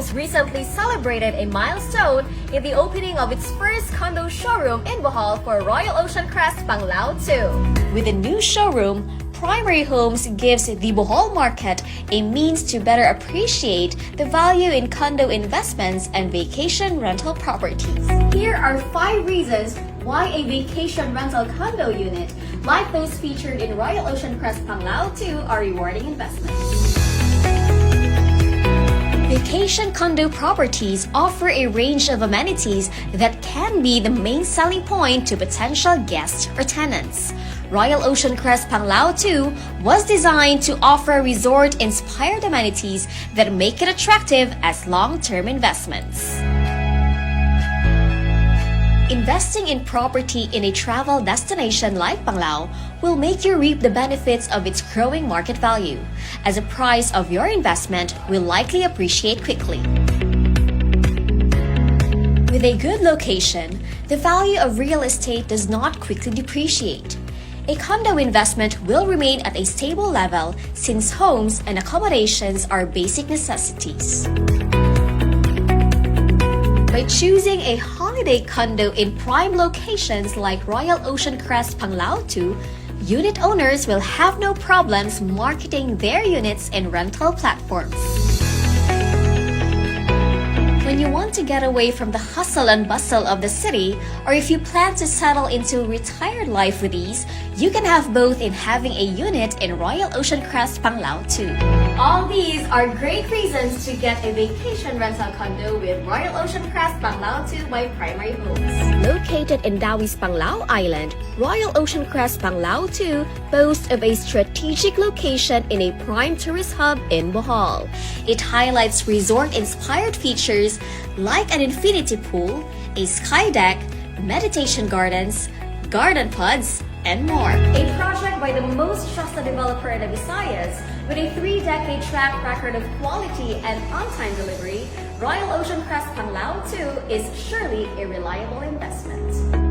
Homes recently celebrated a milestone in the opening of its first condo showroom in Bohol for Royal Oceancrest Panglao 2. With the new showroom, PrimaryHomes gives the Bohol market a means to better appreciate the value in condo investments and vacation rental properties. Here are 5 reasons why a vacation rental condo unit, like those featured in Royal Oceancrest Panglao 2, are rewarding investments. Vacation condo properties offer a range of amenities that can be the main selling point to potential guests or tenants. Royal Oceancrest Panglao 2 was designed to offer resort-inspired amenities that make it attractive as long-term investments. Investing in property in a travel destination like Panglao will make you reap the benefits of its growing market value, as the price of your investment will likely appreciate quickly. With a good location, the value of real estate does not quickly depreciate. A condo investment will remain at a stable level since homes and accommodations are basic necessities. By choosing a holiday condo in prime locations like Royal Oceancrest Panglao 2, unit owners will have no problems marketing their units in rental platforms. When you want to get away from the hustle and bustle of the city, or if you plan to settle into retired life with ease, you can have both in having a unit in Royal Oceancrest Panglao 2. All these are great reasons to get a vacation rental condo with Royal Oceancrest Panglao 2 by PrimaryHomes. Located in Dauis, Panglao Island, Royal Oceancrest Panglao 2 boasts of a strategic location in a prime tourist hub in Bohol. It highlights resort-inspired features like an infinity pool, a sky deck, meditation gardens, garden pods, and more. A project by the most trusted developer in the Visayas, with a 3-decade track record of quality and on-time delivery, Royal Oceancrest Panglao 2 is surely a reliable investment.